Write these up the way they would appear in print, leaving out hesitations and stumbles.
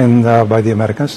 in by the Americans,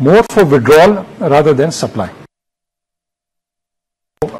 more for withdrawal rather than supply.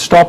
stop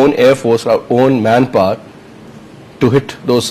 own air force, our own manpower to hit those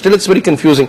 still it's very confusing.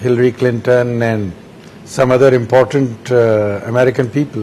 Hillary Clinton and some other important American people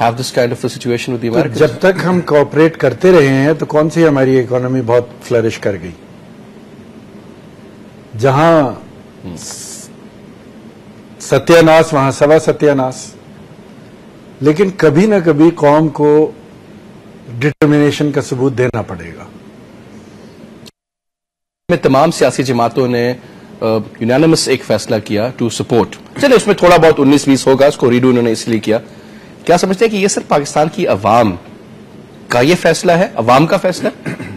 have this kind of a situation with the Americans? جب تک ہم cooperate کرتے رہے ہیں تو کون سی ہماری economy بہت فلرش کر گئی. جہاں ستیہ ناس وہاں سوا ستیہ ناس. لیکن کبھی نہ کبھی قوم کو ڈٹرمنیشن کا ثبوت دینا پڑے گا. تمام سیاسی جماعتوں نے یونانیمس ایک فیصلہ کیا ٹو سپورٹ. چلے اس میں تھوڑا بہت 19-20 ہوگا, اس کو ریڈو انہوں نے اس لیے کیا. کیا سمجھتے ہیں کہ یہ صرف پاکستان کی عوام کا یہ فیصلہ ہے, عوام کا فیصلہ,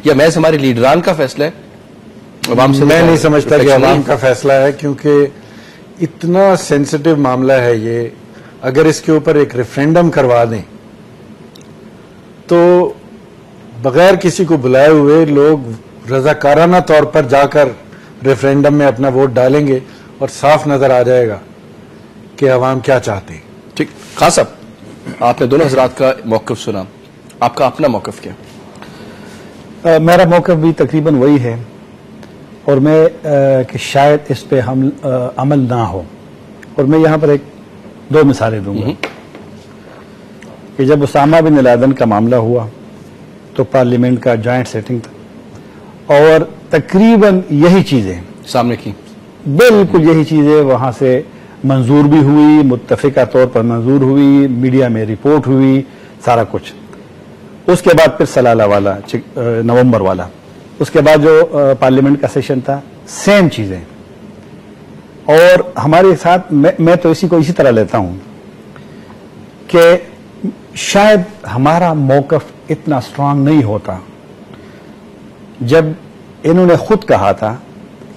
یا محض ہمارے لیڈران کا فیصلہ ہے؟ عوام سے میں نہیں سمجھتا کہ عوام کا فیصلہ ہے, کیونکہ اتنا سینسٹیو معاملہ ہے یہ. اگر اس کے اوپر ایک ریفرینڈم کروا دیں تو بغیر کسی کو بلائے ہوئے لوگ رضاکارانہ طور پر جا کر ریفرینڈم میں اپنا ووٹ ڈالیں گے اور صاف نظر آ جائے گا کہ عوام کیا چاہتے ہیں. ٹھیک. خان صاحب, آپ نے دونوں حضرات کا موقف سنا, آپ کا اپنا موقف کیا؟ میرا موقف بھی تقریباً وہی ہے, اور میں کہ شاید اس پہ ہم عمل نہ ہو. اور میں یہاں پر ایک 2 مثالیں دوں گا کہ جب اسامہ بن لادن کا معاملہ ہوا تو پارلیمنٹ کا جوائنٹ سیٹنگ تھا, اور تقریباً یہی چیزیں سامنے کی, بالکل یہی چیزیں وہاں سے منظور بھی ہوئی, متفقہ طور پر منظور ہوئی, میڈیا میں رپورٹ ہوئی, سارا کچھ. اس کے بعد پھر سلالہ والا نومبر والا, اس کے بعد جو پارلیمنٹ کا سیشن تھا, سیم چیزیں. اور ہمارے ساتھ میں تو اسی کو اسی طرح لیتا ہوں کہ شاید ہمارا موقف اتنا اسٹرانگ نہیں ہوتا. جب انہوں نے خود کہا تھا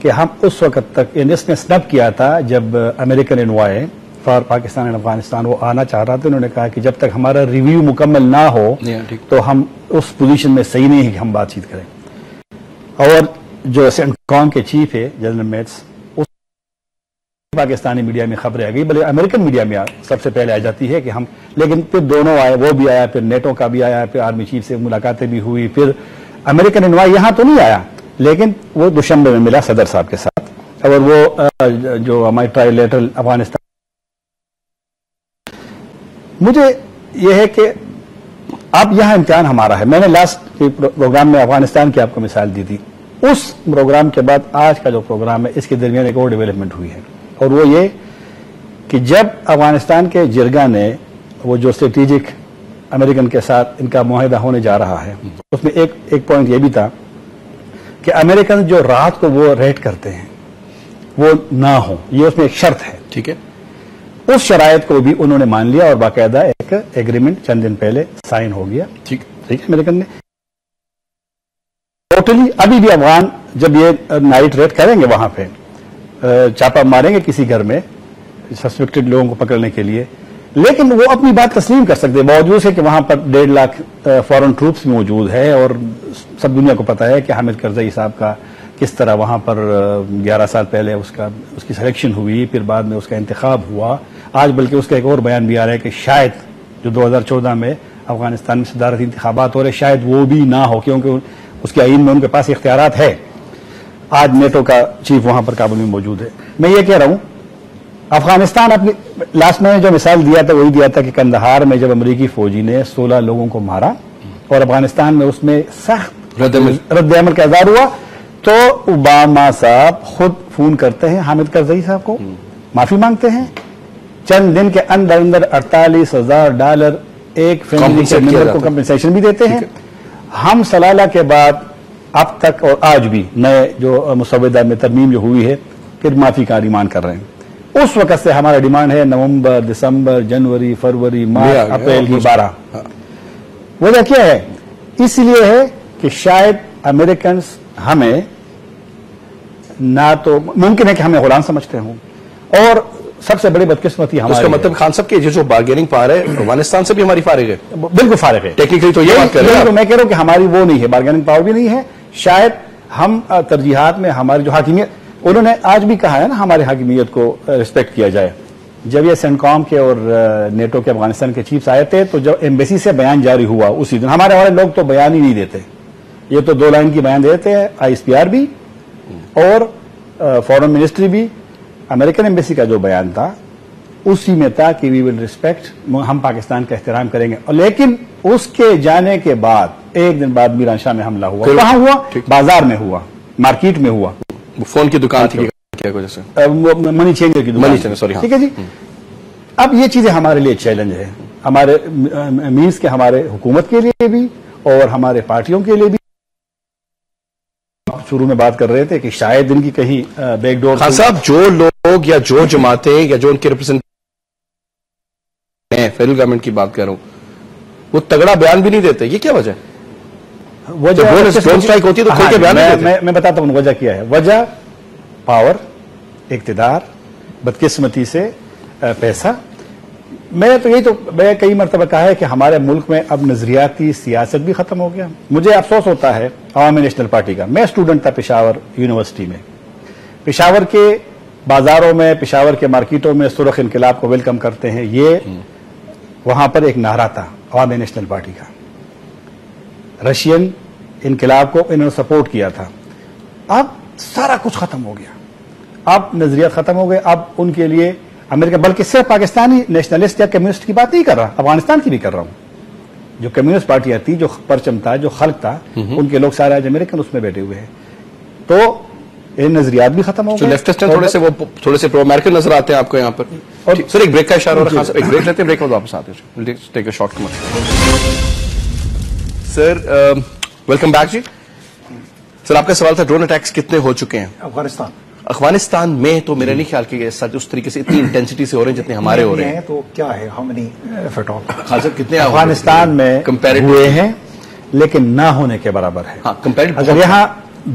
کہ ہم اس وقت تک, اس نے سنپ کیا تھا جب American envoy for Pakistan and Afghanistan وہ آنا چاہ رہا تھا, انہوں نے کہا کہ جب تک ہمارا ریویو مکمل نہ ہو تو ہم اس پوزیشن میں صحیح نہیں ہے کہ ہم بات چیت کریں. اور جو سینٹکام کے چیف ہے جنرل میٹس, پاکستانی میڈیا میں خبریں آ گئی, بلکہ امریکن میڈیا میں سب سے پہلے آ جاتی ہے کہ ہم, لیکن پھر دونوں آئے, وہ بھی آیا, پھر نیٹو کا بھی آیا, پھر آرمی چیف سے ملاقاتیں بھی ہوئی, پھر امریکن انوائی یہاں تو نہیں آیا, لیکن وہ دوشنبے میں ملا صدر صاحب کے ساتھ. اور وہ جو ہماری ٹرائلیٹرل افغانستان, مجھے یہ ہے کہ اب یہاں امتحان ہمارا ہے. میں نے لاسٹ پروگرام میں افغانستان کی آپ کو مثال دی تھی. اس پروگرام کے بعد آج کا جو پروگرام ہے, اس کے درمیان ایک اور ڈیولپمنٹ ہوئی ہے, اور وہ یہ کہ جب افغانستان کے جرگا نے وہ جو اسٹریٹجک امریکن کے ساتھ ان کا معاہدہ ہونے جا رہا ہے, اس میں ایک پوائنٹ یہ بھی تھا کہ امریکن جو رات کو وہ ریٹ کرتے ہیں وہ نہ ہو, یہ اس میں ایک شرط ہے. ٹھیک ہے. اس شرائط کو بھی انہوں نے مان لیا, اور باقاعدہ ایک ایگریمنٹ چند دن پہلے سائن ہو گیا. ٹھیک ہے. امریکن نے ٹوٹلی, ابھی بھی افغان جب یہ نائٹ ریڈ کریں گے وہاں پہ, چاپا ماریں گے کسی گھر میں سسپیکٹڈ لوگوں کو پکڑنے کے لیے, لیکن وہ اپنی بات تسلیم کر سکتے ہیں. باوجود ہے کہ وہاں پر 1.5 لاکھ فورن ٹروپس موجود ہے, اور سب دنیا کو پتا ہے کہ حامد کرزئی صاحب کا کس طرح وہاں پر 11 سال پہلے اس کی سلیکشن ہوئی, پھر بعد میں اس کا انتخاب ہوا. آج بلکہ اس کا ایک اور بیان بھی آ رہا ہے کہ شاید جو 2014 میں افغانستان میں صدارتی انتخابات ہو رہے, شاید وہ بھی نہ ہو, کیونکہ اس کے آئین میں ان کے پاس اختیارات ہے. آج نیٹو کا چیف وہاں پر کابل میں موجود ہے. میں یہ کہہ رہا ہوں, افغانستان اپنی لاسٹ میں جو مثال دیا تھا وہی دیا تھا کہ کندہار میں جب امریکی فوجی نے 16 لوگوں کو مارا اور افغانستان میں اس میں سخت رد عمل کا اظہار ہوا, تو اوباما صاحب خود فون کرتے ہیں حامد کرزئی صاحب کو, معافی مانگتے ہیں, چند دن کے اندر اندر $48,000 ایک فیملی کے ممبر کو کمپنسیشن بھی دیتے ہیں. ہم سلالہ کے بعد اب تک اور آج بھی نئے جو مسودہ میں ترمیم جو ہوئی ہے پھر معافی کا ڈیمانڈ کر رہے ہیں. اس وقت سے ہمارا ڈیمانڈ ہے نومبر, دسمبر, جنوری, فروری, مارچ, اپریل کی 12. وجہ کیا ہے؟ اس لیے ہے کہ شاید امریکنز ہمیں نہ تو ممکن ہے کہ ہمیں غلام سمجھتے ہوں, اور سب سے بڑی بدقسمتی ہماری. اس کا مطلب خان صاحب کہ جو بارگیننگ پاور ہے افغانستان سے بھی ہماری فارغ ہے. بالکل فارغ ہے ٹیکنیکلی, تو یہ بات کر رہے ہیں. میں کہہ رہا ہوں کہ ہماری وہ نہیں ہے, بارگیننگ پاور بھی نہیں ہے. شاید ہم ترجیحات میں ہماری جو حاکمیت, انہوں نے آج بھی کہا ہے نا ہماری حاکمیت کو رسپیکٹ کیا جائے. جب یہ سینٹکام کے اور نیٹو کے افغانستان کے چیفز آئے تھے تو جب ایمبیسی سے بیان جاری ہوا اسی دن, ہمارے لوگ تو بیان ہی نہیں دیتے, یہ تو 2 لائن کی بیان دیتے ہیں. ISPR بھی اور فورن منسٹری بھی, امریکن ایمبیسی کا جو بیان تھا اسی میں تھا کہ وی ول ریسپیکٹ، ہم پاکستان کا احترام کریں گے، لیکن اس کے جانے کے بعد ایک دن بعد میران شاہ میں حملہ ہوا. کہاں ہوا؟ بازار میں ہوا، مارکیٹ میں ہوا. فون کی دکان تھی کیا وجہ سے؟ منی چینجر کی دکان. ٹھیک ہے جی. اب یہ چیزیں ہمارے لیے چیلنج ہے، ہمارے مینس کے ہمارے حکومت کے لیے بھی اور ہمارے پارٹیوں کے لیے بھی. شروع میں بات کر رہے تھے کہ شاید ان کی کہیں بیک ڈور. خان صاحب، جو لوگ یا جو جماعتیں یا جو ان کے ریپرزینٹ ہیں، فیڈرل گورنمنٹ کی بات کر رہا ہوں، وہ تگڑا بیان بھی نہیں دیتے، یہ کیا وجہ ہے؟ ڈرون اسٹرائک ہوتی ہے تو کھل کے بیان نہیں دیتے. میں بتاتا ہوں وجہ کیا ہے. وجہ پاور، اقتدار، بدقسمتی سے پیسہ. میں کئی مرتبہ کہا ہے کہ ہمارے ملک میں اب نظریاتی سیاست بھی ختم ہو گیا. مجھے افسوس ہوتا ہے عوامی نیشنل پارٹی کا. میں اسٹوڈنٹ تھا پشاور یونیورسٹی میں. پشاور کے بازاروں میں، پشاور کے مارکیٹوں میں سرخ انقلاب کو ویلکم کرتے ہیں، یہ وہاں پر ایک نعرہ تھا عوامی نیشنل پارٹی کا. رشین انقلاب کو انہوں نے سپورٹ کیا تھا. اب سارا کچھ ختم ہو گیا، اب نظریات ختم ہو گئے. اب ان کے لیے امریکہ، بلکہ صرف پاکستانی نیشنلسٹ یا کمیونسٹ کی بات نہیں کر رہا، افغانستان کی بھی کر رہا ہوں. جو کمیونسٹ پارٹیاں تھی، جو پرچم تھا، جو خلق تھا، ان کے لوگ سارے آج امریکن اس میں بیٹھے ہوئے ہیں. تو یہ نظریات بھی ختم ہو گئے. لیفٹسٹ ہیں تھوڑے سے پرو امریکن نظر آتے ہیں آپ کو یہاں پر. سر ایک بریک کا اشارہ ہو رہا ہے، ایک بریک لیتے ہیں، بریک میں واپس آتے ہیں. Take a short commercial. Sir welcome back جی. سر آپ کا سوال تھا ڈرون اٹیکس کتنے ہو چکے ہیں افغانستان میں؟ تو میرا نہیں خیال کہ اس طریقے سے اتنی انٹینسٹی سے ہو رہے ہیں جتنے ہمارے ہو رہے ہیں. تو کیا ہے ہم نہیں خان صاحب کتنے افغانستان میں ہوئے ہیں لیکن نہ ہونے کے برابر ہے. اگر یہاں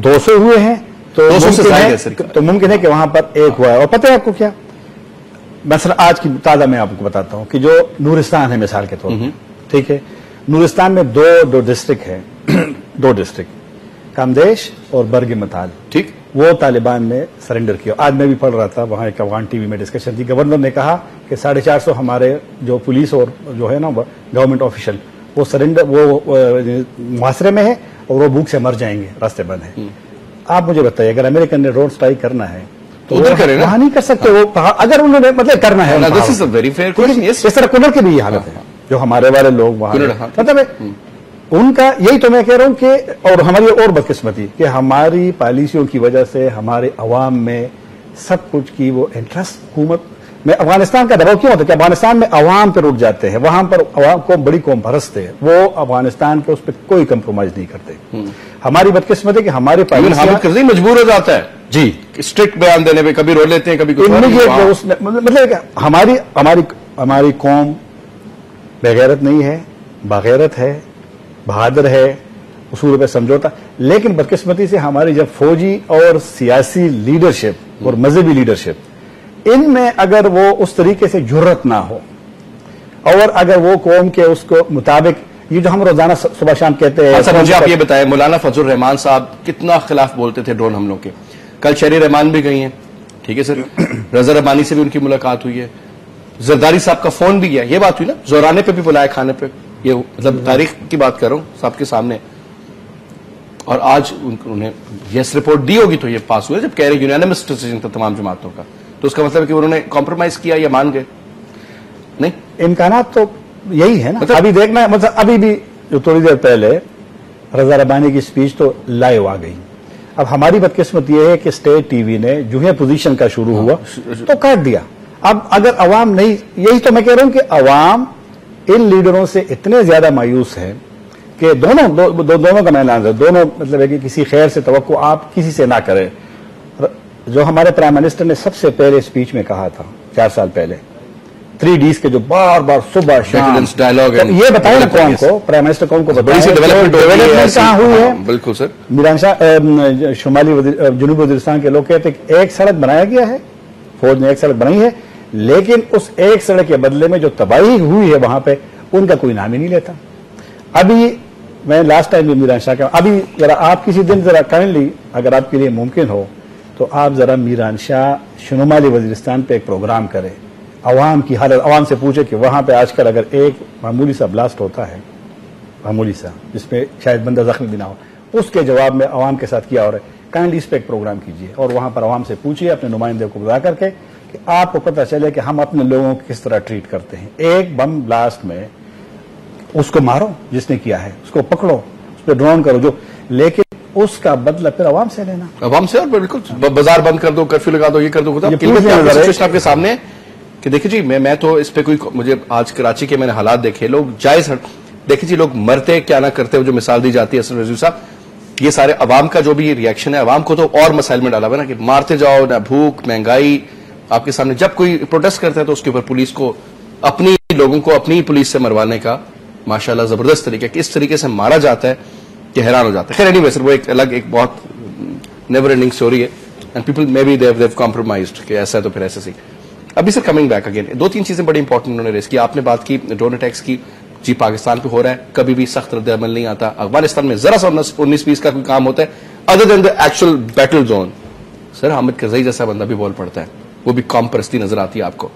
200 ہوئے ہیں تو ممکن ہے کہ وہاں پر ایک ہوا ہے. اور پتہ ہے آپ کو کیا مثلا آج کی تازہ میں آپ کو بتاتا ہوں کہ جو نورستان ہے مثال کے طور پر، ٹھیک ہے، نورستان میں دو ڈسٹرکٹ ہیں، 2 ڈسٹرکٹ کامدیش اور برگ متال. ٹھیک، وہ طالبان نے سرنڈر کیا. آج میں بھی پڑھ رہا تھا وہاں ایک افغان ٹی وی میں ڈسکشن تھی. گورنر نے کہا کہ 450 ہمارے جو پولیس اور جو ہے نا گورنمنٹ آفیشل وہ سرنڈر، وہ محاصرے میں ہے اور وہ بھوک سے مر جائیں گے، راستے بند ہیں. آپ مجھے بتائیے اگر امریکن نے ڈرون اسٹرائک کرنا ہے تو وہاں نہیں کر سکتے. وہ اگر انہوں نے مطلب کرنا ہے، اس طرح کنڑ کی بھی یہ حالت ہے جو ہمارے والے لوگ وہاں مطلب ان کا. یہی تو میں کہہ رہا ہوں کہ اور ہماری اور بدقسمتی کہ ہماری پالیسیوں کی وجہ سے ہمارے عوام میں سب کچھ کی وہ انٹرسٹ حکومت میں افغانستان کا دباؤ کیوں ہوتا ہے کہ افغانستان میں عوام پہ رک جاتے ہیں. وہاں پر عوام کو بڑی قوم پرست ہے، وہ افغانستان کے اس پہ کوئی کمپرومائز نہیں کرتے. ہماری بدقسمت ہے کہ ہماری پالیسی مجبور ہو جاتا ہے جی اسٹرکٹ بیان دینے پہ، کبھی رو لیتے ہیں کبھی مطلب ہماری قوم بغیرت نہیں ہے، باغیرت ہے، بہادر ہے، اصول پہ سمجھوتا. لیکن بدقسمتی سے ہماری جب فوجی اور سیاسی لیڈرشپ اور مذہبی لیڈرشپ ان میں اگر وہ اس طریقے سے جرت نہ ہو اور اگر وہ قوم کے اس کو مطابق یہ جو ہم روزانہ صبح شام کہتے ہیں. اچھا مجھے آپ یہ بتائیں، مولانا فضل الرحمان صاحب کتنا خلاف بولتے تھے ڈرون حملوں کے. کل شہری رحمان بھی گئی ہیں، ٹھیک ہے سر، رضا ربانی سے بھی ان کی ملاقات ہوئی ہے، زرداری صاحب کا فون بھی گیا. یہ بات ہوئی نا، زورانے پہ بھی بلایا کھانے پہ. یہ مطلب تاریخ کی بات کر رہا ہوں صاحب کے سامنے. اور آج انہیں یس رپورٹ دی ہوگی تو یہ پاس ہوئے. جب کہہ رہے یونینمس ڈیسیژن تھا تمام جماعتوں کا، تو اس کا مطلب ہے کہ انہوں نے کمپرومائز کیا یا مان گئے؟ نہیں، امکانات تو یہی ہے نا. ابھی دیکھنا مطلب ابھی بھی جو تھوڑی دیر پہلے رضا ربانی کی سپیچ تو لائیو آ گئی. اب ہماری بدقسمت یہ ہے کہ اسٹیٹ ٹی وی نے جو ہے پوزیشن کا شروع ہوا تو کاٹ دیا. اب اگر عوام نہیں، یہی تو میں کہہ رہا ہوں کہ عوام ان لیڈروں سے اتنے زیادہ مایوس ہیں کہ دونوں کا میلان ہے. دونوں مطلب ہے کہ کسی خیر سے توقع آپ کسی سے نہ کریں. جو ہمارے پرائم منسٹر نے سب سے پہلے اسپیچ میں کہا تھا 4 سال پہلے 3 Ds کے جو بار بار صبح شام ڈائلاگ، یہ بتائیں نا قوم کو، پرائم منسٹر قوم کو بتائیں ڈیولپمنٹ کہاں ہوئی ہے. بالکل سر. میران شاہ شمالی جنوبی وزیرستان کے لوگ کہتے ہیں کہ ایک سڑک بنایا گیا ہے، فوج نے ایک سڑک بنائی ہے، لیکن اس ایک سڑک کے بدلے میں جو تباہی ہوئی ہے وہاں پہ ان کا کوئی نام ہی نہیں لیتا. ابھی میں لاسٹ ٹائم بھی میران شاہ کا، ابھی ذرا آپ کسی دن ذرا کائنڈلی اگر آپ کے لیے ممکن ہو تو آپ ذرا میران شاہ شمالی وزیرستان پہ ایک پروگرام کریں، عوام کی حالت، عوام سے پوچھے کہ وہاں پہ آج کل اگر ایک معمولی سا بلاسٹ ہوتا ہے، معمولی سا جس میں شاید بندہ زخمی بھی نہ ہو، اس کے جواب میں عوام کے ساتھ کیا ہو رہا ہے. کائنڈلی اس پہ ایک پروگرام کیجیے اور وہاں پر عوام سے پوچھیے، اپنے نمائندے کو بلا کر کے کہ آپ کو پتہ چلے کہ ہم اپنے لوگوں کو کس طرح ٹریٹ کرتے ہیں. ایک بم بلاسٹ میں اس کو مارو جس نے کیا ہے, اس کو پکڑو, اس پہ ڈرون کرو, جو لیکن اس کا بدلہ پھر عوام سے لینا, عوام سے. اور بالکل بازار بند کر دو, کرفیو لگا دو, یہ کر دو. سچویشن آپ کے سامنے ہے کہ دیکھیں جی, میں تو اس پہ کوئی, مجھے آج کراچی کے میں نے حالات دیکھے, لوگ جائز دیکھیں جی, لوگ مرتے کیا نہ کرتے, جو مثال دی جاتی ہے اسد رضوی صاحب, یہ سارے عوام کا جو بھی ریئیکشن ہے, عوام کو تو اور مسائل میں ڈالا ہوا نا کہ مارتے جاؤ, نہ بھوک, مہنگائی آپ کے سامنے. جب کوئی پروٹیسٹ کرتا ہے تو اس کے اوپر پولیس کو, اپنی لوگوں کو اپنی پولیس سے مروانے کا ماشاءاللہ زبردست طریقہ, کہ اس طریقے سے مارا جاتا ہے کہ حیران ہو جاتا ہے. خیر اینی وے سر, وہ ایک الگ ایک بہت نیور اینڈنگ اسٹوری ہے, اینڈ پیپل مے بی دیو کمپرومائزڈ کہ ایسا ہے تو پھر ایسے سی. ابھی سر کمنگ بیک اگین, 2-3 چیزیں بڑی امپورٹنٹ انہوں نے ریز کی. آپ نے بات کی ڈرون اٹیکس کی, جی پاکستان پہ ہو رہا ہے, کبھی بھی سخت رد عمل نہیں آتا. افغانستان میں ذرا سا 19-20 کا کوئی کام ہوتا ہے other than the actual battle zone. Sir Hamid Karzai جیسا بندہ بھی بول پڑتا ہے, وہ بھی قوم پرستی نظر آتی ہے آپ کو.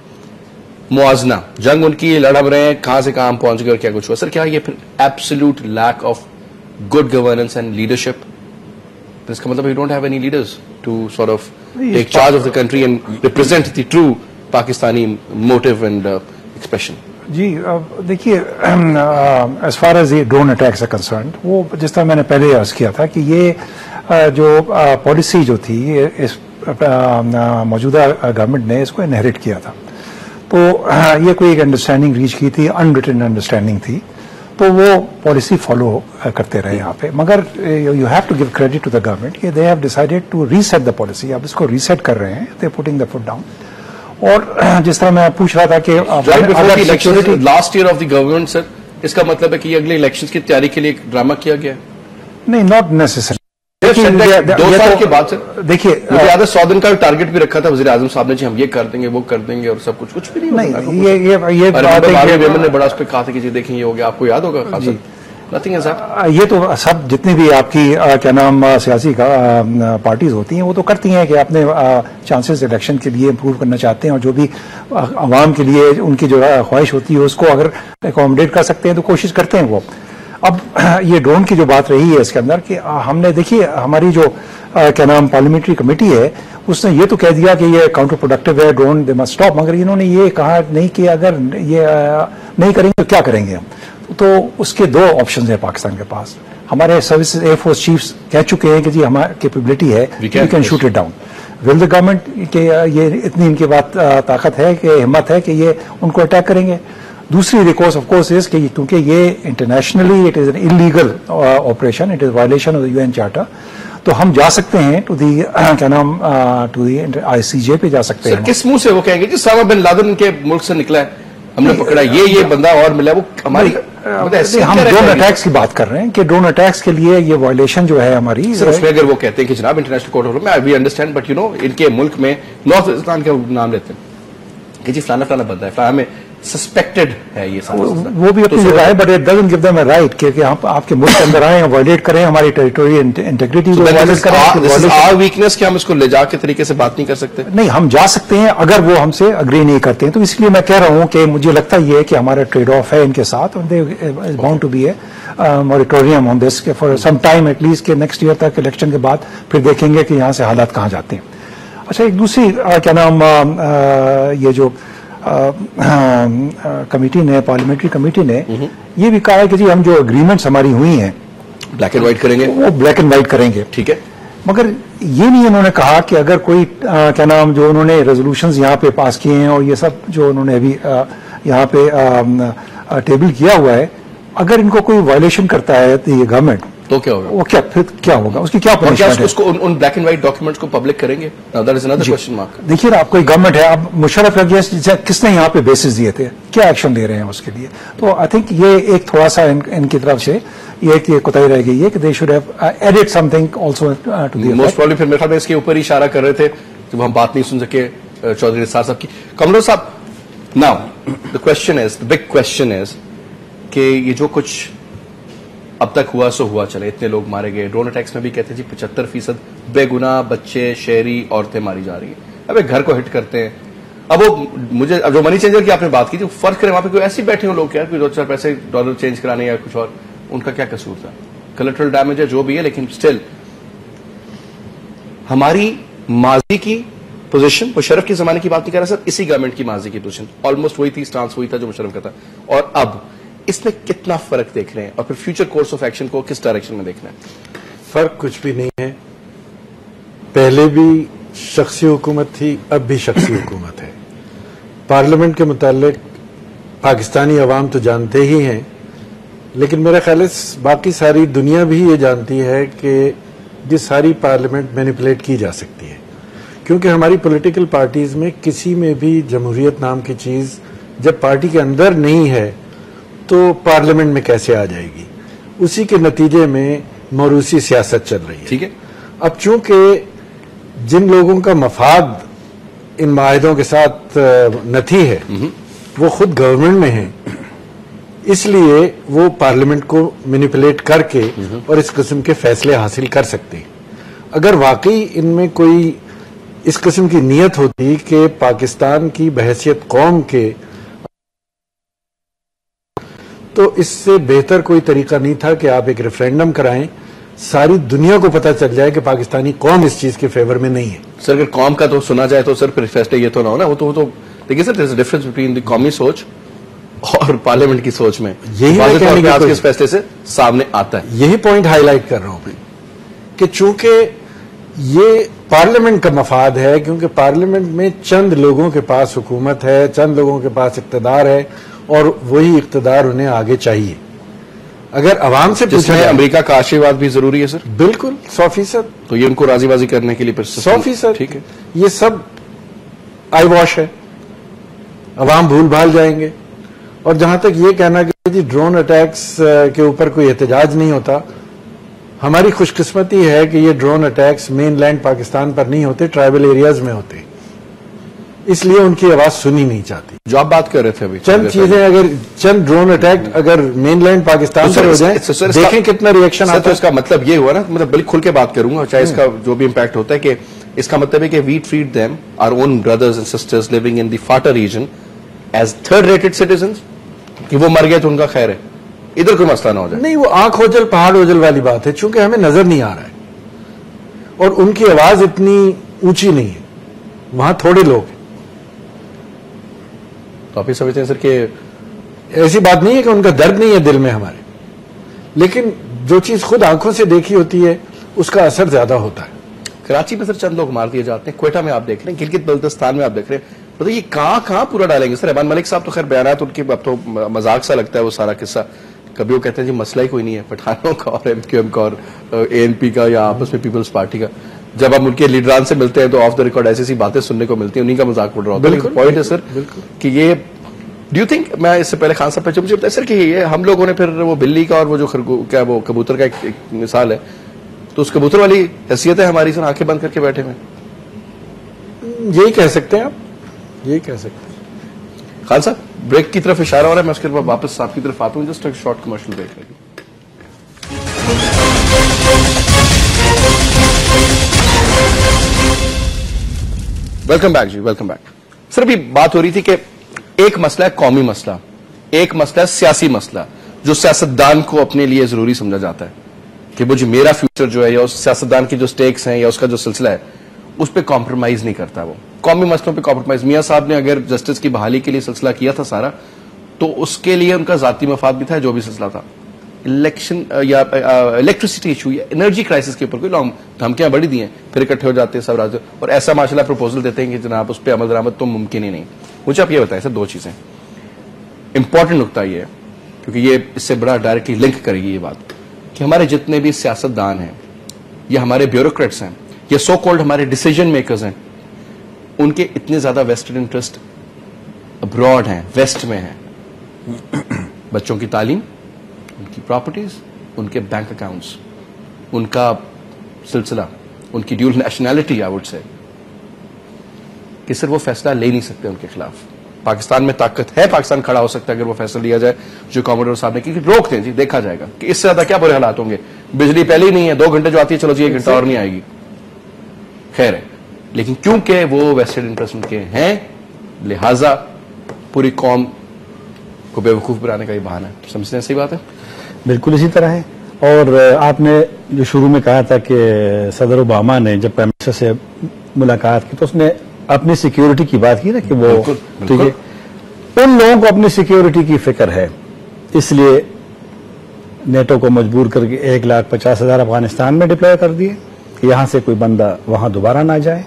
موازنہ جنگ ان کی لڑ رہے ہیں, کہاں سے کہاں پہنچ گئے اور کیا کچھ ہوا. سر کیا یہ پھر absolute lack of good governance and leadership, اس کا مطلب you don't have any leaders to sort of take charge of the country and represent the true Pakistani motive and expression. جی دیکھیے, ایز فار ایز یہ ڈرون اٹیکس ہے concerned, وہ جس طرح میں نے پہلے عرض کیا تھا کہ یہ جو پالیسی جو تھی اس موجودہ گورنمنٹ نے اس کو انہیریٹ کیا تھا, تو یہ کوئی ایک انڈرسٹینڈنگ ریچ کی تھی, انریٹن انڈرسٹینڈنگ تھی, تو وہ پالیسی فالو کرتے رہے یہاں پہ. مگر you have to give credit to the government کہ they have decided to reset the policy. اب اس کو ریسیٹ کر رہے ہیں, they putting the foot down. اور جس طرح میں پوچھ رہا تھا کہ last year of the government, sir اس کا مطلب ہے کہ یہ اگلے الیکشن کی تیاری کے لیے ایک ڈرامہ کیا گیا ہے؟ نہیں, ناٹ نیسیسری. 2 سال کے بعد سر دیکھیے, 100 دن کا ٹارگیٹ بھی رکھا تھا وزیر اعظم صاحب نے, جی ہم یہ کر دیں گے وہ کر دیں گے, اور سب کچھ بھی نہیں. یہ نے بڑا اس پہ کہا تھا کہ جی دیکھیں یہ ہو گیا, آپ کو یاد ہوگا خاصا. یہ تو سب جتنی بھی آپ کی کیا نام سیاسی پارٹیز ہوتی ہیں وہ تو کرتی ہیں کہ اپنے چانسز الیکشن کے لیے امپروو کرنا چاہتے ہیں, اور جو بھی عوام کے لیے ان کی جو خواہش ہوتی ہے اس کو اگر اکوموڈیٹ کر سکتے ہیں تو کوشش کرتے ہیں وہ. اب یہ ڈرون کی جو بات رہی ہے اس کے اندر کہ ہم نے دیکھیے ہماری جو کیا نام پارلیمنٹری کمیٹی ہے اس نے یہ تو کہہ دیا کہ یہ کاؤنٹر پروڈکٹیو ہے, ڈرون دے مسٹ اسٹاپ, مگر انہوں نے یہ کہا نہیں کہ اگر یہ نہیں کریں گے تو کیا کریں گے ہم. تو اس کے 2 آپشنز ہیں پاکستان کے پاس. ہمارے سروسز ایئر فورس چیفز کہہ چکے ہیں کہ جی ہماری کیپیبلٹی ہے, we can shoot it down. Will the government کہ یہ اتنی ان کے بات طاقت ہے کہ ہمت ہے کہ یہ ان کو اٹیک کریں گے. دوسری ریکورس آف کورس از کہ کیونکہ یہ internationally it is an illegal operation, it is violation of the UN charter, تو ہم جا سکتے ہیں ٹو دی کیا نام ٹو دی ICJ پہ جا سکتے ہیں. کس منہ سے وہ کہیں گے جی اسامہ بن لادن کے ملک سے نکلا ہے, ہم نے پکڑا یہ بندہ اور ملا, وہ ہماری ہم ڈرون اٹیکس کی بات کر رہے ہیں کہ ڈرون اٹیکس کے لیے یہ وائلیشن جو ہے ہماری. اس میں اگر وہ کہتے ہیں کہ جناب انٹرنیشنل کورٹ آف لا, میں وی انڈرسٹینڈ, بٹ ان کے ملک میں نارتھ وزیرستان کا نام لیتے ہیں کہ جی فلانا فلانا بندہ ہے, فلانا ہمیں سسپیکٹڈ ہے, یہ وہ بھی اپنی جگہ ہے, but it doesn't give them a right کہ آپ کے ملک کے اندر آئیں, وائلیٹ کریں ہماری ٹیریٹوری انٹیگریٹی کو وائلیٹ کریں. آر ویکنس کہ ہم اس کو لے جا کے طریقے سے بات نہیں کر سکتے. نہیں, ہم جا سکتے ہیں اگر وہ ہم سے اگری نہیں کرتے ہیں. تو اس لیے میں کہہ رہا ہوں کہ مجھے لگتا یہ ہے کہ ہمارا ٹریڈ آف ہے ان کے ساتھ, bound to be a moratorium on this for some time at least, کہ نیکسٹ ایئر تک الیکشن کے بعد پھر دیکھیں گے کہ یہاں سے حالات کہاں جاتے ہیں. اچھا, ایک دوسری کیا نام یہ جو کمیٹی نے, پارلیمنٹری کمیٹی نے یہ بھی کہا ہے کہ جی ہم جو اگریمنٹس ہماری ہوئی ہیں بلیک اینڈ وائٹ کریں گے, وہ بلیک اینڈ وائٹ کریں گے. ٹھیک ہے, مگر یہ نہیں انہوں نے کہا کہ اگر کوئی کیا نام جو انہوں نے ریزولوشنز یہاں پہ پاس کیے ہیں اور یہ سب جو انہوں نے ابھی یہاں پہ ٹیبل کیا ہوا ہے, اگر ان کو کوئی وائلیشن کرتا ہے یہ گورنمنٹ تو کیا ہوگا, وہ پھر کیا ہوگا, اس کی کیا پنشمنٹ ہے. اس کو in black and white documents کو پبلک کریں گے, that is another question mark. دیکھیے نا, آپ کوئی گورنمنٹ ہے, اب مشرف اگینسٹ کس نے یہاں پہ بیسز دیے تھے, کیا ایکشن لے رہے ہیں اس کے لیے. تو آئی تھنک یہ ایک تھوڑا سا ان کی طرف سے یہ کوتاہی رہ گئی ہے کہ they should have added something also to the most probably. پھر میرے خیال میں اس کے اوپر ہی اشارہ کر رہے تھے جب ہم بات نہیں سن سکے چودھری نثار صاحب کی. کمرو صاحب, now the question is, the big question is کہ یہ جو کچھ اب تک ہوا سو ہوا چلے, اتنے لوگ مارے گئے. ڈرون اٹیکس میں بھی کہتے ہیں جی 75% بے گناہ بچے, شہری, عورتیں ماری جا رہی ہیں. اب ایک گھر کو ہٹ کرتے ہیں. اب وہ مجھے جو منی چینجر کی آپ نے بات کی تھی, فرق کریں وہاں پہ کوئی ایسے بیٹھے ہوں لوگ کیا کوئی 2-4 پیسے ڈالر چینج کرانے یا کچھ اور, ان کا کیا قصور تھا. کلیکٹرل ڈیمیج ہے جو بھی ہے, لیکن اسٹل ہماری ماضی کی پوزیشن مشرف کے زمانے کی بات نہیں کر رہا سر, اسی گورنمنٹ کی ماضی کی پوزیشن آلموسٹ وہی تھی, اسٹانس وہی تھا جو مشرف کا تھا, اور اب اس میں کتنا فرق دیکھ رہے ہیں, اور پھر فیوچر کورس آف ایکشن کو کس ڈائریکشن میں دیکھنا ہے؟ فرق کچھ بھی نہیں ہے. پہلے بھی شخصی حکومت تھی, اب بھی شخصی حکومت ہے. پارلیمنٹ کے متعلق پاکستانی عوام تو جانتے ہی ہیں, لیکن میرا خیال ہے باقی ساری دنیا بھی یہ جانتی ہے کہ یہ ساری پارلیمنٹ مینیپولیٹ کی جا سکتی ہے, کیونکہ ہماری پولیٹیکل پارٹیز میں کسی میں بھی جمہوریت نام کی چیز جب پارٹی کے اندر نہیں ہے تو پارلیمنٹ میں کیسے آ جائے گی. اسی کے نتیجے میں موروثی سیاست چل رہی ہے. ٹھیک ہے. اب چونکہ جن لوگوں کا مفاد ان معاہدوں کے ساتھ نتھی ہے وہ خود گورنمنٹ میں ہیں, اس لیے وہ پارلیمنٹ کو مینیپولیٹ کر کے اور اس قسم کے فیصلے حاصل کر سکتے ہیں. اگر واقعی ان میں کوئی اس قسم کی نیت ہوتی کہ پاکستان کی بحیثیت قوم کے, تو اس سے بہتر کوئی طریقہ نہیں تھا کہ آپ ایک ریفرینڈم کرائیں, ساری دنیا کو پتہ چل جائے کہ پاکستانی قوم اس چیز کے فیور میں نہیں ہے. سر اگر قوم کا تو سنا جائے تو سر پھر فیصلے یہ تو نہ ہونا, وہ تو دیکھیے سر دیر از ڈفرنس بٹوین دی قومی سوچ اور پارلیمنٹ کی سوچ میں, یہی آج کے اس فیصلے سے سامنے آتا ہے. یہی پوائنٹ ہائی لائٹ کر رہا ہوں کہ چونکہ یہ پارلیمنٹ کا مفاد ہے, کیونکہ پارلیمنٹ میں چند لوگوں کے پاس حکومت ہے, چند لوگوں کے پاس اقتدار ہے, اور وہی اقتدار انہیں آگے چاہیے. اگر عوام سے جس میں امریکہ کا آشیرواد بھی ضروری ہے سر, بالکل 100%, تو یہ ان کو راضی بازی کرنے کے لیے 100%. ٹھیک ہے, یہ سب آئی واش ہے, عوام بھول بھال جائیں گے. اور جہاں تک یہ کہنا کہ جی ڈرون اٹیکس کے اوپر کوئی احتجاج نہیں ہوتا, ہماری خوش قسمتی ہے کہ یہ ڈرون اٹیکس مین لینڈ پاکستان پر نہیں ہوتے, ٹرائبل ایریاز میں ہوتے, اس لیے ان کی آواز سنی نہیں چاہتی. جو آپ بات کر رہے تھے ابھی, چند چیزیں اگر چند ڈرون اٹیک اگر مین لینڈ پاکستان پر ہو جائیں, دیکھیں کتنا ریئیکشن آتا ہے. اس کا مطلب یہ ہوا نا, مطلب بالکل کھل کے بات کروں گا, چاہے اس کا جو بھی امپیکٹ ہوتا ہے, کہ اس کا مطلب ہے کہ we treat them are own brothers and sisters living in the FATA region as third rated citizens, کہ وہ مر گئے تو ان کا خیر ہے, ادھر کوئی مسئلہ نہ ہو جائے. نہیں, وہ آنکھ اوجل پہاڑ اوجل والی بات ہے, چونکہ ہمیں نظر نہیں آ رہا ہے اور ان کی آواز اتنی اونچی نہیں ہے, وہاں تھوڑے لوگ ہیں. تو آپ یہ سمجھتے ہیں سر کہ ایسی بات نہیں ہے کہ ان کا درد نہیں ہے دل میں ہمارے, لیکن جو چیز خود آنکھوں سے دیکھی ہوتی ہے اس کا اثر زیادہ ہوتا ہے. کراچی میں سر چند لوگ مار دیے جاتے ہیں, کوئٹہ میں آپ دیکھ رہے ہیں, گلگت بلتستان میں آپ دیکھ رہے ہیں, مطلب یہ کہاں پورا ڈالیں گے سر؟ رحمان ملک صاحب تو خیر بیانات ان کے اب تو مذاق سا لگتا ہے وہ سارا قصہ. کبھی وہ کہتے ہیں جی مسئلہ ہی کوئی نہیں ہے پٹھانوں کا اور ایم کیو ایم کا اور اے این پی کا یا آپس میں پیپلز پارٹی کا. جب ہم ان کے لیڈران سے ملتے ہیں تو آف دا ریکارڈ ایسی باتیں سننے کو ملتی ہیں, انہیں کا مذاق اڑ رہا ہوتا ہے. پوائنٹ ہے سر کہ یہ ڈو یو تھنک, میں اس سے پہلے خان صاحب مجھے بتایا سر کہ یہ ہم لوگوں نے پھر وہ بلی کا اور وہ جو کیا وہ کبوتر کا ایک مثال ہے, تو اس کبوتر والی حیثیت ہے ہماری سر, آنکھیں بند کر کے بیٹھے ہوئے. یہی کہہ سکتے ہیں آپ, یہی کہہ سکتے ہیں. خان صاحب بریک کی طرف اشارہ ہو رہا ہے, میں اس کے بعد واپس آپ کی طرف آتا ہوں. جسٹ شارٹ کمرشل بریک لگی. ویلکم بیک جی, ویلکم بیک. سر ابھی بات ہو رہی تھی کہ ایک مسئلہ ہے قومی مسئلہ, ایک مسئلہ ہے سیاسی مسئلہ, جو سیاستدان کو اپنے لیے ضروری سمجھا جاتا ہے کہ وہ جو میرا فیوچر جو ہے یا اس سیاستدان کی جو سٹیکس ہیں یا اس کا جو سلسلہ ہے اس پہ کمپرومائز نہیں کرتا. وہ قومی مسئلوں پہ کمپرومائز, میاں صاحب نے اگر جسٹس کی بحالی کے لیے سلسلہ کیا تھا سارا, تو اس کے لیے ان کا ذاتی مفاد بھی تھا, جو بھی سلسلہ تھا. الیکشن یا الیکٹریسٹی ایشو یا انرجی کرائسس کے اوپر کوئی لانگ دھمکیاں بڑی دی ہیں, پھر اکٹھے ہو جاتے ہیں سب راجو اور ایسا ماشاء اللہ پروپوزل دیتے ہیں کہ جناب اس پہ عمل درآمد تو ممکن ہی نہیں. مجھے آپ یہ بتائیں سر دو چیزیں, امپورٹنٹ نقطہ یہ ہے کیونکہ یہ اس سے بڑا ڈائریکٹلی لنک کرے گی یہ بات, کہ ہمارے جتنے بھی سیاستدان ہیں یا ہمارے بیوروکریٹس ہیں یا سو کالڈ ہمارے ڈیسیجن میکرز ہیں, ان کے اتنے زیادہ ویسٹڈ انٹرسٹ ابراڈ ہیں, ویسٹ میں ہیں. بچوں کی تعلیم, ان کی پراپرٹیز, ان کے بینک اکاؤنٹس, ان کا سلسلہ, ان کی dual nationality I would say, کہ صرف وہ فیصلہ لے نہیں سکتے ان کے خلاف. پاکستان میں طاقت ہے, پاکستان کھڑا ہو سکتا ہے اگر وہ فیصلہ لیا جائے جو کاموڈور صاحب نے کی, روک دیں جی, دیکھا جائے گا کہ اس سے زیادہ کیا برے حالات ہوں گے. بجلی پہلے ہی نہیں ہے, 2 گھنٹے جو آتی ہے, چلو جی 1 گھنٹہ اور نہیں آئے گی, خیر ہے. لیکن کیونکہ وہ ویسٹڈ انٹرسٹ ان کے ہیں, لہذا پوری قوم کو بے وقوف بنانے کا یہ بہانہ ہے. سمجھتے ہیں صحیح بات ہے؟ بالکل اسی طرح ہے. اور آپ نے جو شروع میں کہا تھا کہ صدر اوباما نے جب پرائم منسٹر سے ملاقات کی تو اس نے اپنی سیکیورٹی کی بات کی نا کہ وہ ٹھیک ہے، ان لوگوں کو اپنی سیکیورٹی کی فکر ہے، اس لیے نیٹو کو مجبور کر کے 1,50,000 افغانستان میں ڈپلوائے کر دیے کہ یہاں سے کوئی بندہ وہاں دوبارہ نہ جائے.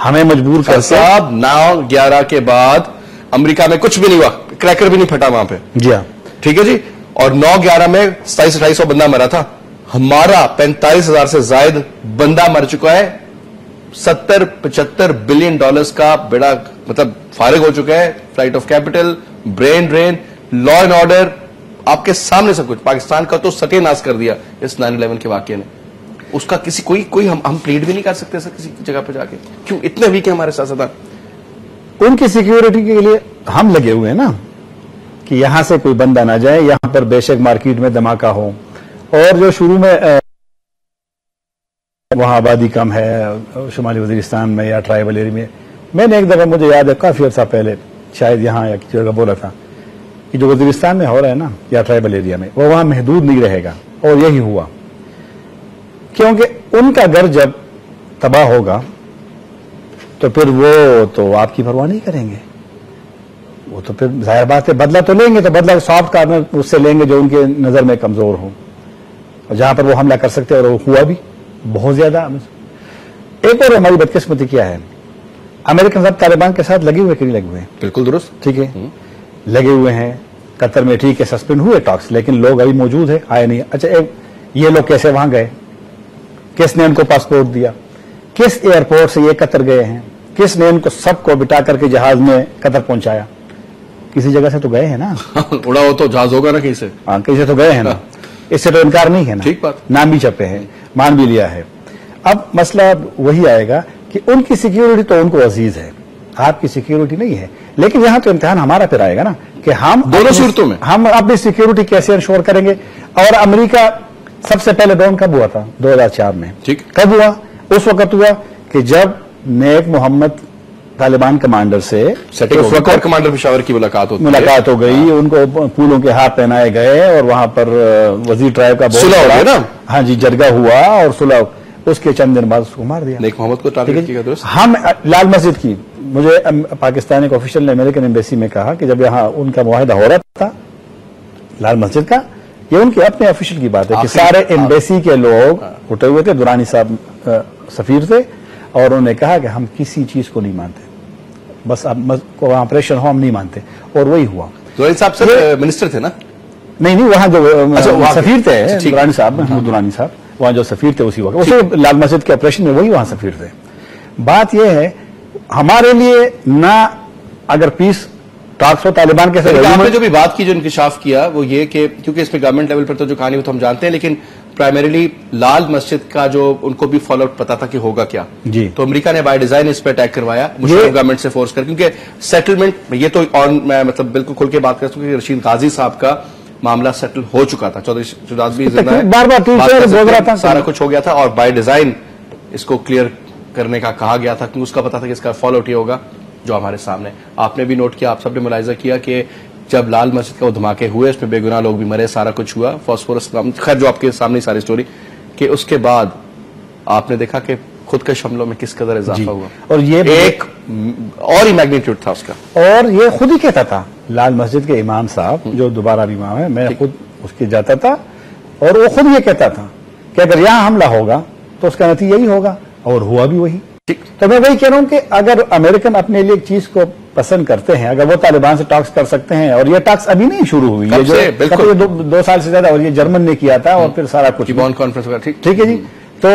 ہمیں مجبور کر صاحب 9/11 کے بعد امریکہ میں کچھ بھی نہیں ہوا، کریکر بھی نہیں پھٹا وہاں پہ. جی ہاں ٹھیک ہے جی. اور 9/11 میں 2700-2800 بندہ مرا تھا. ہمارا 45,000 سے زائد بندہ مر چکا ہے. 70-75 بلین ڈالرز کا بیڑا مطلب فارغ ہو چکا ہے. Flight of capital, brain drain, law and order, آپ کے سامنے سب کچھ. پاکستان کا تو ستیہ ناش کر دیا اس 9/11 کے واقعے نے. اس کا کسی کوئی ہم پلیڈ بھی نہیں کر سکتے سر کسی جگہ پہ جا کے. کیوں اتنے ویک ہیں ہمارے سیاستدان؟ ان کی سیکیورٹی کے لیے ہم لگے ہوئے ہیں نا کہ یہاں سے کوئی بندہ نہ جائے. یہاں پر بے شک مارکیٹ میں دھماکہ ہو، اور جو شروع میں وہاں آبادی کم ہے شمالی وزیرستان میں یا ٹرائبل ایریا میں نے ایک دفعہ مجھے یاد ہے کافی عرصہ پہلے شاید یہاں یا کسی جگہ بولا تھا کہ جو وزیرستان میں ہو رہا ہے نا یا ٹرائبل ایریا میں وہ وہاں محدود نہیں رہے گا. اور یہی ہوا، کیونکہ ان کا گھر جب تباہ ہوگا تو پھر وہ تو آپ کی پرواہ نہیں کریں گے. وہ تو پھر ظاہر بات ہے بدلہ تو لیں گے، تو بدلہ سافٹ کارنر اس سے لیں گے جو ان کے نظر میں کمزور ہوں اور جہاں پر وہ حملہ کر سکتے ہیں. اور وہ ہوا بھی بہت زیادہ. ایک اور ہماری بدقسمتی کیا ہے، امریکن صاحب طالبان کے ساتھ لگے ہوئے کہ نہیں لگے ہوئے؟ بالکل درست. ٹھیک ہے، لگے ہوئے ہیں. قطر میں ٹھیک ہے سسپینڈ ہوئے ٹاکس، لیکن لوگ ابھی موجود ہیں، آئے نہیں. اچھا یہ لوگ کیسے وہاں گئے؟ کس نے ان کو پاسپورٹ دیا؟ کس ایئرپورٹ سے یہ قطر گئے ہیں؟ کس نے ان کو سب کو بٹا کر کے جہاز میں قطر پہنچایا؟ کسی جگہ سے تو گئے ہیں نا. اڑا ہو تو جہاز ہوگا نا کہیں سے. ہاں کہیں سے تو گئے ہیں نا. اس سے تو انکار نہیں ہے نا. ٹھیک بات. نام بھی چھپے ہیں، مان بھی لیا ہے. اب مسئلہ وہی آئے گا کہ ان کی سیکیورٹی تو ان کو عزیز ہے، آپ کی سیکیورٹی نہیں ہے. لیکن یہاں تو امتحان ہمارا پھر آئے گا نا کہ ہم دونوں صورتوں میں ہم اپنی سیکیورٹی کیسے انشور کریں گے. اور امریکہ سب سے پہلے ڈرون کب ہوا تھا؟ 2004 میں. ٹھیک. کب ہوا؟ اس وقت ہوا کہ جب نیک محمد طالبان کمانڈر سے کمانڈر پشاور کی ملاقات ہو گئی. ان کو پھولوں کے ہاتھ پہنائے گئے اور وہاں پر وزیر ٹرائب کا صلح ہوا نا. ہاں جی جرگہ ہوا اور صلح. اس کے چند دن بعد اس کو مار دیا. نیک محمد کو ٹارگٹ کیا. درست. ہم لال مسجد کی، مجھے پاکستان ایک آفیشل نے امریکن ایمبیسی میں کہا کہ جب یہاں ان کا معاہدہ ہو رہا تھا لال مسجد کا، یہ ان کے اپنے آفیشل کی بات ہے کہ سارے ایمبیسی کے لوگ اٹھے ہوئے تھے. درانی صاحب سفیر تھے اور انہوں نے کہا کہ ہم کسی چیز کو نہیں مانتے، بس اب وہاں آپریشن ہو ہم نہیں مانتے. اور وہی ہوا. درانی صاحب سر منسٹر تھے نا؟ نہیں وہاں جو سفیر تھے درانی صاحب، محمود درانی صاحب وہاں جو سفیر تھے اسی وقت لال مسجد کے آپریشن میں وہی وہاں سفیر تھے. بات یہ ہے ہمارے لیے نہ اگر پیس ٹاکس ہو طالبان کے ساتھ. آپ نے جو بھی بات کی، جو انکشاف کیا وہ یہ کہ کیونکہ اس میں گورنمنٹ لیول پر تو جو کہانی وہ تو ہم جانتے ہیں، لیکن پرائمریلی لال مسجد کا جو ان کو بھی فالو آؤٹ پتا تھا کہ ہوگا کیا. جی. تو امریکہ نے بائی ڈیزائن اس پہ اٹیک کروایا مشرف گورنمنٹ سے فورس کر، کیونکہ سیٹلمنٹ یہ تو میں مطلب بالکل کھل کے بات کر سکوں کہ رشید غازی صاحب کا معاملہ سیٹل ہو چکا تھا. چودھری شہزاد بھی سارا کچھ ہو گیا تھا اور بائی ڈیزائن اس کو کلیئر کرنے کا کہا گیا تھا کیونکہ اس کا پتا تھا کہ اس کا فالو آؤٹ ہی ہوگا جو ہمارے سامنے. آپ نے بھی نوٹ کیا، آپ سب نے ملاحظہ کیا کہ جب لال مسجد کا وہ دھماکے ہوئے اس میں بے گناہ لوگ بھی مرے، سارا کچھ ہوا، فاسفورس خیر جو آپ کے سامنے ساری سٹوری، کہ اس کے بعد آپ نے دیکھا کہ خود کش حملوں میں کس قدر اضافہ ہوا. اور یہ ایک اور ہی میگنیٹیوڈ تھا اس کا. اور یہ خود ہی کہتا تھا لال مسجد کے امام صاحب جو دوبارہ بھی امام ہے، میں خود اس کے جاتا تھا اور وہ خود یہ کہتا تھا کہ اگر یہاں حملہ ہوگا تو اس کا نتیجہ یہی ہوگا. اور ہوا بھی وہی. تو میں وہی کہہ رہا ہوں کہ اگر امریکن اپنے لیے ایک چیز کو پسند کرتے ہیں، اگر وہ طالبان سے ٹاکس کر سکتے ہیں، اور یہ ٹاکس ابھی نہیں شروع ہوئی، یہ جو 2 سال سے زیادہ، اور یہ جرمن نے کیا تھا اور پھر سارا کچھ بون کانفرنس. ٹھیک ہے جی. تو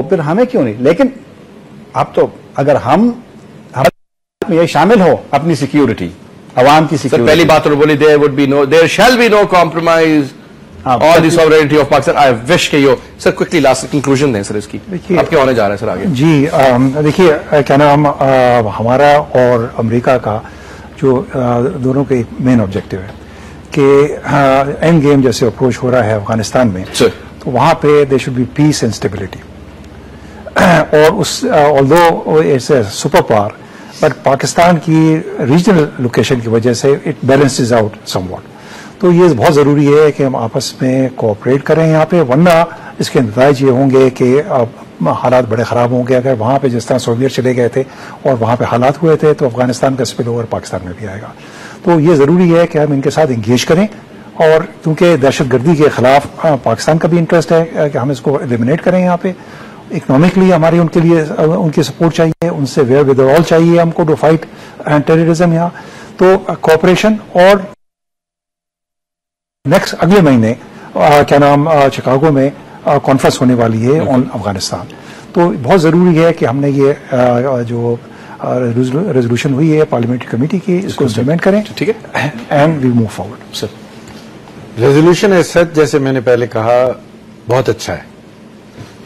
پھر ہمیں کیوں نہیں؟ لیکن اب تو اگر ہم یہ شامل ہو اپنی سیکیورٹی، عوام کی سیکیورٹی. پہلی بات تو بولی there shall be no compromise on the sovereignty of Pakistan. I wish کہ یہ سر کوئکلی لاسٹ کنکلوژن دیں سر اس کی. اب کیا ہونے جا رہا ہے سر آگے؟ جی دیکھیے کیا نام ہمارا اور امریکہ کا جو دونوں کے مین آبجیکٹو ہے کہ اینڈ گیم جیسے اپروچ ہو رہا ہے افغانستان میں، تو وہاں پہ there should be peace and stability. اور اس although it's a super power but Pakistan کی ریجنل لوکیشن کی وجہ سے it balances out somewhat. تو یہ بہت ضروری ہے کہ ہم آپس میں کوآپریٹ کریں یہاں پہ، ورنہ اس کے نتائج یہ ہوں گے کہ حالات بڑے خراب ہوں گے. اگر وہاں پہ جس طرح سوویت چلے گئے تھے اور وہاں پہ حالات ہوئے تھے تو افغانستان کا اسپل اوور پاکستان میں بھی آئے گا. تو یہ ضروری ہے کہ ہم ان کے ساتھ انگیج کریں, اور کیونکہ دہشت گردی کے خلاف پاکستان کا بھی انٹرسٹ ہے کہ ہم اس کو ایلیمنیٹ کریں. یہاں پہ اکنامکلی ہماری ان کے لیے ان کی سپورٹ چاہیے, ان سے ویئر ود آل چاہیے ہم کو ٹو فائٹ ٹیررزم یہاں. تو کوآپریشن, اور نیکسٹ اگلے مہینے کیا نام شکاگو میں کانفرنس ہونے والی ہے آن افغانستان. تو بہت ضروری ہے کہ ہم نے یہ جو ریزولوشن ہوئی ہے پارلیمنٹری کمیٹی کی, اس کو امپلیمنٹ کریں, ٹھیک ہے, and we move forward. Sir resolution as such جیسے میں نے پہلے کہا بہت اچھا ہے.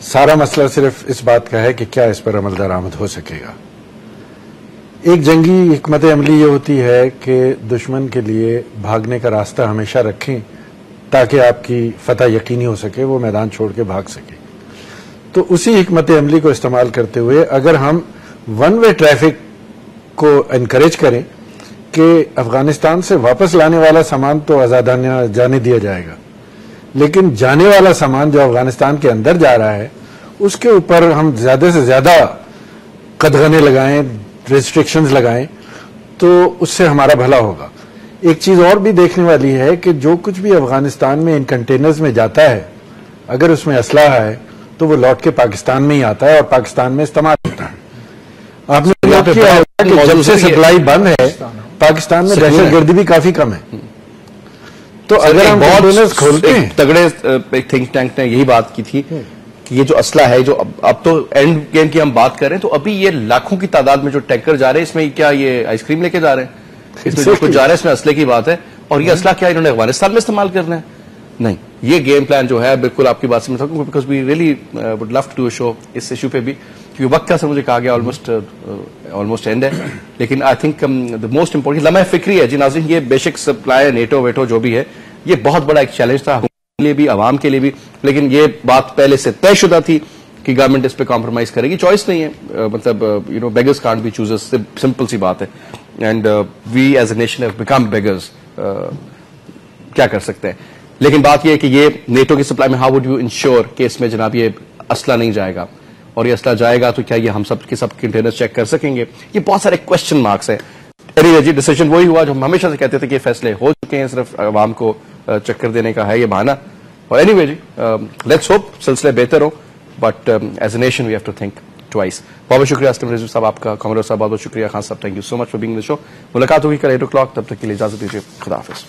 سارا مسئلہ صرف اس بات کا ہے کہ کیا اس پر عمل درآمد ہو سکے گا. ایک جنگی حکمت عملی یہ ہوتی ہے کہ دشمن کے لیے بھاگنے کا راستہ ہمیشہ رکھیں تاکہ آپ کی فتح یقینی ہو سکے, وہ میدان چھوڑ کے بھاگ سکے. تو اسی حکمت عملی کو استعمال کرتے ہوئے اگر ہم ون وے ٹریفک کو انکریج کریں کہ افغانستان سے واپس لانے والا سامان تو آزادانہ جانے دیا جائے گا, لیکن جانے والا سامان جو افغانستان کے اندر جا رہا ہے اس کے اوپر ہم زیادہ سے زیادہ قدغنے لگائیں, ریسٹرکشنز لگائیں, تو اس سے ہمارا بھلا ہوگا. ایک چیز اور بھی دیکھنے والی ہے کہ جو کچھ بھی افغانستان میں ان کنٹینرز میں جاتا ہے اگر اس میں اسلحہ ہے تو وہ لوٹ کے پاکستان میں ہی آتا ہے اور پاکستان میں استعمال ہوتا ہے. آپ نے نوٹ کیا ہوگا کہ جب سے سپلائی بند ہے پاکستان میں دہشت گردی بھی کافی کم ہے. تو اگر ہم کنٹینرز کھولتے ہیں, تگڑے ایک تھنک ٹینک نے یہی بات کی تھی کہ یہ جو اسلحہ ہے جو اب تو اینڈ گیم کی ہم بات کریں تو ابھی یہ لاکھوں کی تعداد میں جو ٹینکر جا رہے ہیں, اس میں کیا یہ آئس کریم لے کے جا رہے ہیں, اس میں جو کچھ جا رہا ہے اس میں اسلحے کی بات ہے. اور یہ اسلحہ کیا انہوں نے افغانستان میں استعمال کرنا ہے؟ نہیں, یہ گیم پلان جو ہے بالکل آپ کی بات سمجھ سکوں, because we really would love to do show اس ایشو پہ بھی, کیونکہ وقت کا سر مجھے کہا گیا آلموسٹ اینڈ ہے. لیکن I think the most important لمحہ فکری ہے جی ناظرین, یہ بیشک سپلائی نیٹو ویٹو جو بھی ہے یہ بہت بڑا ایک چیلنج تھا حکومت کے لیے بھی, عوام کے لیے بھی, لیکن یہ بات پہلے سے طے شدہ تھی کہ گورنمنٹ اس پہ کمپرومائز کرے گی. چوائس نہیں ہے, مطلب beggars can't be choosers, simple سی بات ہے. And we as a nation have become beggars, کیا کر سکتے ہیں. لیکن بات یہ ہے کہ یہ نیٹو کی سپلائی میں ہاؤ وڈ یو انشور کہ اس میں جناب یہ اسلحہ نہیں جائے گا, اور یہ اسلحہ جائے گا تو کیا یہ ہم سب کے سب کنٹینر چیک کر سکیں گے؟ یہ بہت سارے کوشچن مارکس ہیں. جی ڈیسیجن وہی ہوا جو ہم ہمیشہ سے کہتے تھے کہ فیصلے ہو چکے ہیں, صرف عوام کو چکر دینے کا ہے یہ بہانہ. اور اینی وے جی لیٹس ہوپ سلسلے بہتر ہو, but as a nation we have to think twice. بہت بہت شکریہ اسلم رضوی صاحب, آپ کا کامرو صاحب بہت بہت شکریہ, خان صاحب thank you so much for being in the show. ملاقات ہوگی کل 8 o'clock, تب تک کے لیے اجازت دیجیے, خدا حافظ.